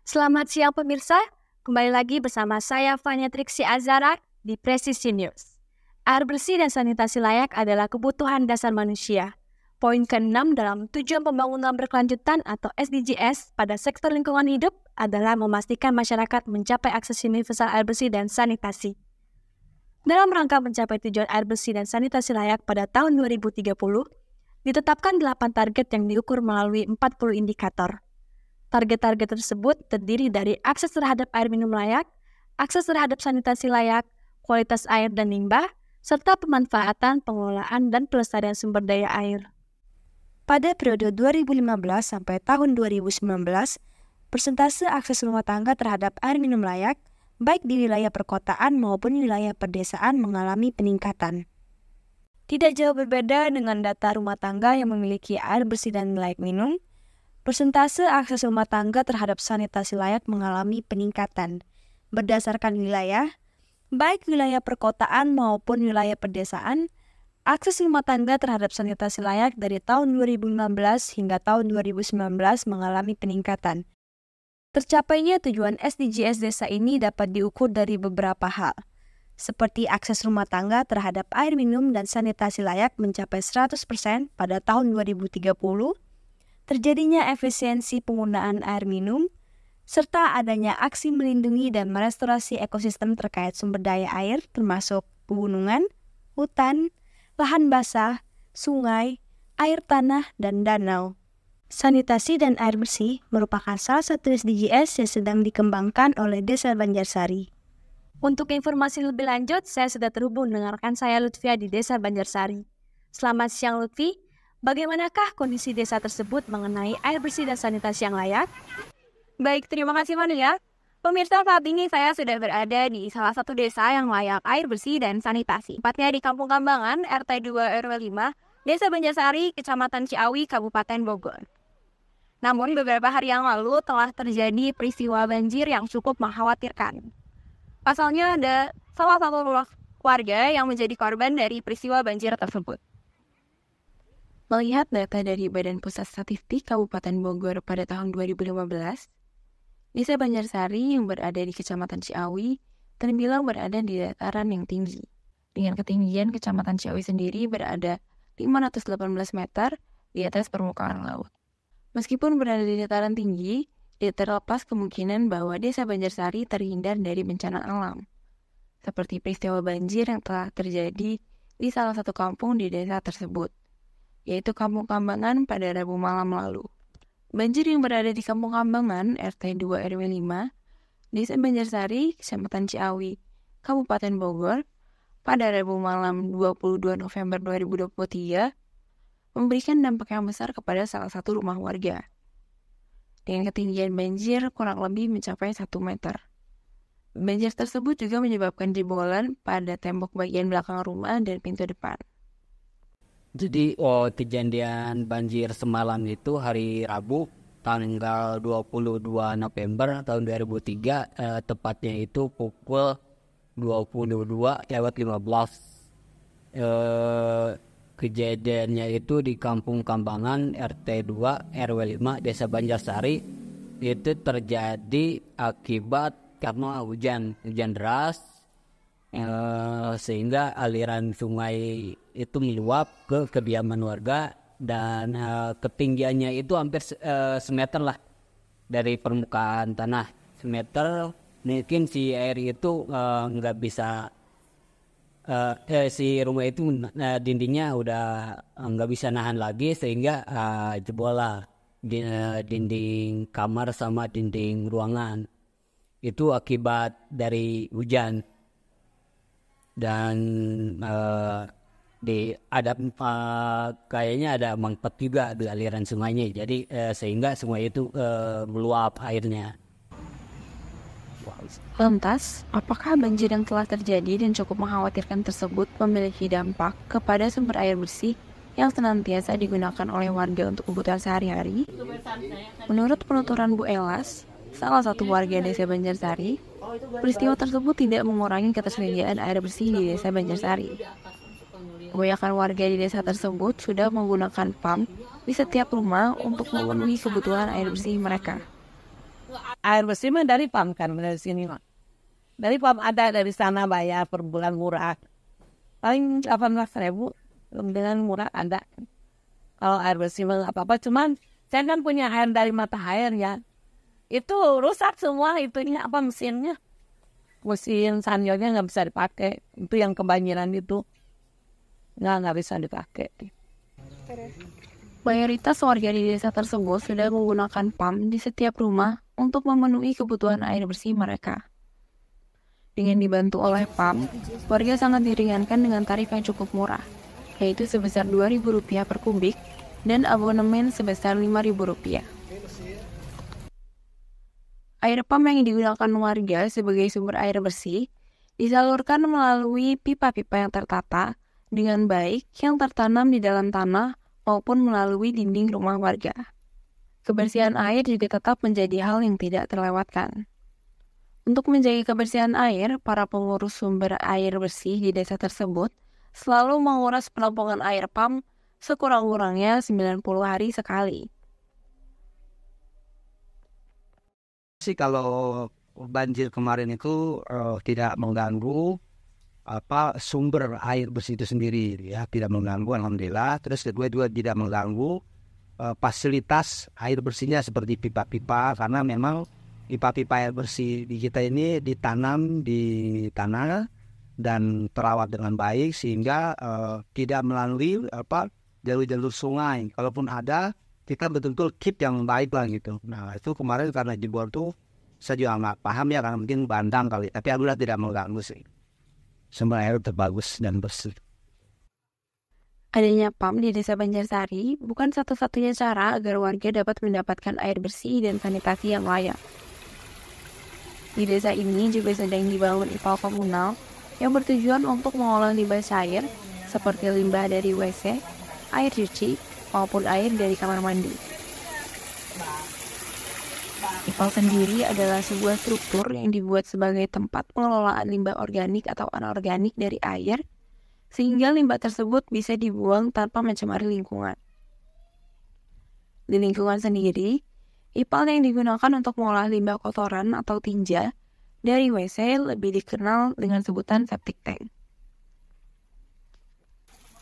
Selamat siang pemirsa, kembali lagi bersama saya Fanya Triksi Azara di Presisi News. Air bersih dan sanitasi layak adalah kebutuhan dasar manusia. Poin ke-6 dalam Tujuan Pembangunan Berkelanjutan atau SDGs pada sektor lingkungan hidup adalah memastikan masyarakat mencapai akses universal air bersih dan sanitasi. Dalam rangka mencapai tujuan air bersih dan sanitasi layak pada tahun 2030, ditetapkan 8 target yang diukur melalui 40 indikator. Target-target tersebut terdiri dari akses terhadap air minum layak, akses terhadap sanitasi layak, kualitas air dan limbah, serta pemanfaatan, pengelolaan, dan pelestarian sumber daya air. Pada periode 2015 sampai tahun 2019, persentase akses rumah tangga terhadap air minum layak, baik di wilayah perkotaan maupun wilayah pedesaan mengalami peningkatan. Tidak jauh berbeda dengan data rumah tangga yang memiliki air bersih dan layak minum, persentase akses rumah tangga terhadap sanitasi layak mengalami peningkatan. Berdasarkan wilayah, baik wilayah perkotaan maupun wilayah pedesaan, akses rumah tangga terhadap sanitasi layak dari tahun 2015 hingga tahun 2019 mengalami peningkatan. Tercapainya tujuan SDGs desa ini dapat diukur dari beberapa hal, seperti akses rumah tangga terhadap air minum dan sanitasi layak mencapai 100% pada tahun 2030, terjadinya efisiensi penggunaan air minum, serta adanya aksi melindungi dan merestorasi ekosistem terkait sumber daya air termasuk pegunungan, hutan, lahan basah, sungai, air tanah, dan danau. Sanitasi dan air bersih merupakan salah satu SDGs yang sedang dikembangkan oleh Desa Banjarsari. Untuk informasi lebih lanjut, saya sudah terhubung dengan rekan saya Lutfia di Desa Banjarsari. Selamat siang Lutfi, bagaimanakah kondisi desa tersebut mengenai air bersih dan sanitasi yang layak? Baik, terima kasih Mania. Pemirsa, saat ini saya sudah berada di salah satu desa yang layak air bersih dan sanitasi. Tepatnya di Kampung Kambangan, RT 2 RW 5, Desa Banjarsari, Kecamatan Ciawi, Kabupaten Bogor. Namun beberapa hari yang lalu telah terjadi peristiwa banjir yang cukup mengkhawatirkan. Pasalnya ada salah satu warga yang menjadi korban dari peristiwa banjir tersebut. Melihat data dari Badan Pusat Statistik Kabupaten Bogor pada tahun 2015, Desa Banjarsari yang berada di Kecamatan Ciawi terbilang berada di dataran yang tinggi. Dengan ketinggian Kecamatan Ciawi sendiri berada 518 meter di atas permukaan laut. Meskipun berada di dataran tinggi, tidak terlepas kemungkinan bahwa Desa Banjarsari terhindar dari bencana alam, seperti peristiwa banjir yang telah terjadi di salah satu kampung di desa tersebut, yaitu Kampung Kambangan pada Rabu malam lalu. Banjir yang berada di Kampung Kambangan, RT 2 RW 5, Desa Banjarsari, Kecamatan Ciawi, Kabupaten Bogor, pada Rabu malam 22 November 2023, memberikan dampak yang besar kepada salah satu rumah warga. Dengan ketinggian banjir kurang lebih mencapai 1 meter. Banjir tersebut juga menyebabkan jebolan pada tembok bagian belakang rumah dan pintu depan. Jadi kejadian banjir semalam itu hari Rabu tanggal 22 November tahun 2003, tepatnya itu pukul 22:15. Kejadiannya itu di Kampung Kambangan RT 2 RW 5 Desa Banjarsari. Itu terjadi akibat karena hujan deras, sehingga aliran sungai itu meluap ke kediaman warga dan ketinggiannya itu hampir semeter lah dari permukaan tanah, semeter. Mungkin si air itu nggak bisa si rumah itu dindingnya udah nggak bisa nahan lagi, sehingga jebol lah dinding kamar sama dinding ruangan. Itu akibat dari hujan. Dan kayaknya ada mampet juga di aliran sungainya, jadi sehingga sungai itu meluap airnya. Lantas, apakah banjir yang telah terjadi dan cukup mengkhawatirkan tersebut memiliki dampak kepada sumber air bersih yang senantiasa digunakan oleh warga untuk kebutuhan sehari-hari? Menurut penuturan Bu Elas, salah satu warga Desa Banjarsari, peristiwa tersebut tidak mengurangi ketersediaan air bersih di Desa Banjarsari. Kebanyakan warga di desa tersebut sudah menggunakan pump di setiap rumah untuk memenuhi kebutuhan air bersih mereka. Air bersih mah dari PAM kan, dari sini mah. Dari PAM ada, dari sana bayar per bulan murah. Paling 18.000 dengan murah ada. Kalau air bersih mah apa-apa, cuman saya kan punya air dari mata air ya. Itu rusak semua itunya mesinnya. Mesin sanyolnya nggak bisa dipakai. Itu yang kebanjiran itu. Nggak bisa dipakai. Mayoritas warga di desa tersebut sudah menggunakan PAM di setiap rumah untuk memenuhi kebutuhan air bersih mereka. Dengan dibantu oleh PAM, warga sangat diringankan dengan tarif yang cukup murah, yaitu sebesar Rp2.000 per kubik dan abonemen sebesar Rp5.000. Air PAM yang digunakan warga sebagai sumber air bersih disalurkan melalui pipa-pipa yang tertata dengan baik yang tertanam di dalam tanah maupun melalui dinding rumah warga. Kebersihan air juga tetap menjadi hal yang tidak terlewatkan. Untuk menjaga kebersihan air, para pengurus sumber air bersih di desa tersebut selalu menguras penampungan air PAM sekurang-kurangnya 90 hari sekali. Sih kalau banjir kemarin itu tidak mengganggu sumber air bersih itu sendiri ya, tidak mengganggu alhamdulillah. Terus kedua juga tidak mengganggu fasilitas air bersihnya seperti pipa-pipa, karena memang pipa-pipa air bersih di kita ini ditanam di tanah dan terawat dengan baik sehingga tidak melalui jalur-jalur sungai. Kalaupun ada, kita betul-betul keep yang baik lah gitu. Nah itu kemarin karena jebol tuh saya juga nggak paham ya, karena mungkin bandang kali, tapi alhamdulillah tidak mengganggu sih. Sumber air terbagus dan bersih. Adanya PAM di Desa Banjarsari bukan satu-satunya cara agar warga dapat mendapatkan air bersih dan sanitasi yang layak. Di desa ini juga sedang dibangun IPAL komunal yang bertujuan untuk mengolah limbah cair seperti limbah dari WC, air cuci, maupun air dari kamar mandi. IPAL sendiri adalah sebuah struktur yang dibuat sebagai tempat pengelolaan limbah organik atau anorganik dari air, sehingga limbah tersebut bisa dibuang tanpa mencemari lingkungan. Di lingkungan sendiri, IPAL yang digunakan untuk mengolah limbah kotoran atau tinja dari WC lebih dikenal dengan sebutan septic tank.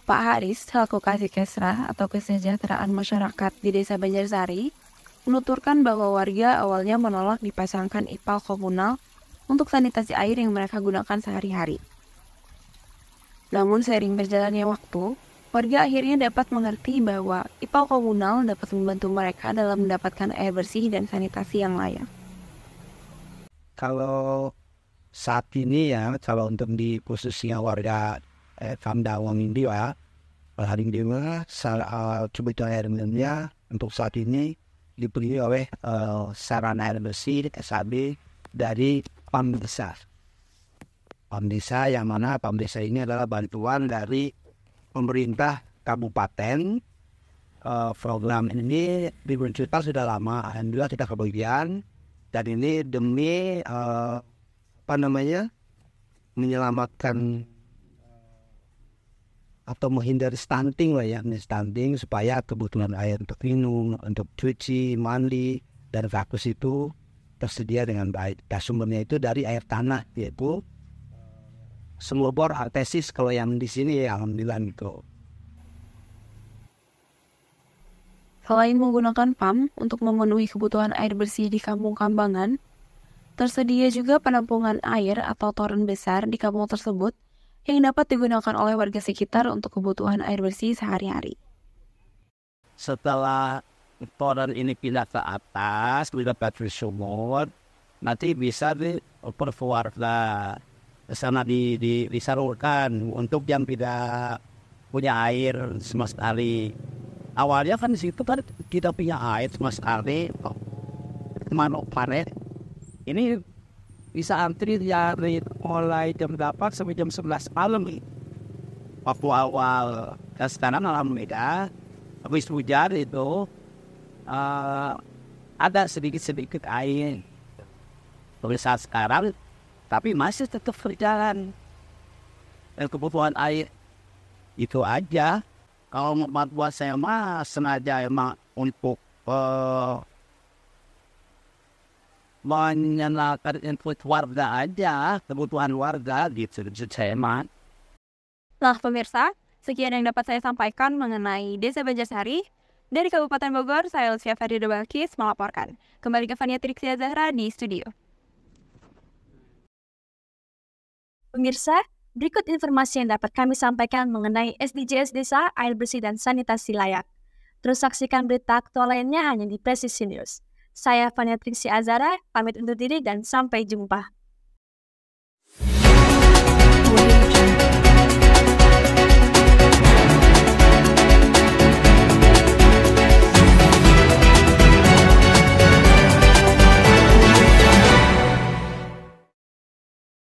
Pak Haris, selaku Kasih atau Kesejahteraan Masyarakat di Desa Banjarsari, menuturkan bahwa warga awalnya menolak dipasangkan IPAL komunal untuk sanitasi air yang mereka gunakan sehari-hari. Namun seiring berjalannya waktu, warga akhirnya dapat mengerti bahwa IPAL komunal dapat membantu mereka dalam mendapatkan air bersih dan sanitasi yang layak. Kalau saat ini ya, kalau untuk di khususnya warga Kamdawang ini ya, hari ini kebutuhan air minumnya untuk saat ini dipenuhi oleh sarana air bersih SAB dari PAM Desa. PAM Desa yang mana PAM Desa ini adalah bantuan dari pemerintah kabupaten. Program ini diluncurkan sudah lama, alhamdulillah kita kebagian, dan ini demi menyelamatkan atau menghindari stunting lah ya, stunting supaya kebutuhan air untuk minum, untuk cuci, mandi, dan rakus itu tersedia dengan baik. Dan sumbernya itu dari air tanah, yaitu sumur bor artesis kalau yang di sini ya, alhamdulillah gitu. Selain menggunakan PAM untuk memenuhi kebutuhan air bersih di Kampung Kambangan, tersedia juga penampungan air atau toren besar di kampung tersebut yang dapat digunakan oleh warga sekitar untuk kebutuhan air bersih sehari-hari. Setelah toren ini pindah ke atas, pindah ke sumur, nanti bisa diperluar ke sana disalurkan untuk yang tidak punya air sama sekali. Awalnya kan di situ kan kita punya air sama sekali, manuk panen. Ini bisa antri dari mulai jam 8 sampai jam 11 malam. Waktu awal, dan sekarang alhamdulillah habis hujan itu ada sedikit-sedikit air. Pada saat sekarang, tapi masih tetap berjalan. Dan kebutuhan air itu aja. Kalau buat saya mah sengaja emang untuk menyalakan input warga aja, kebutuhan warga gitu, hemat. Nah, pemirsa, sekian yang dapat saya sampaikan mengenai Desa Banjarsari. Dari Kabupaten Bogor, saya Lucia Ferdinand Balkis melaporkan. Kembali ke Fania Trixia Zahra di studio. Pemirsa, berikut informasi yang dapat kami sampaikan mengenai SDGs Desa, air bersih dan sanitasi layak. Terus saksikan berita aktual lainnya hanya di Presisi News. Saya Fania Trixia Azara, pamit undur diri dan sampai jumpa.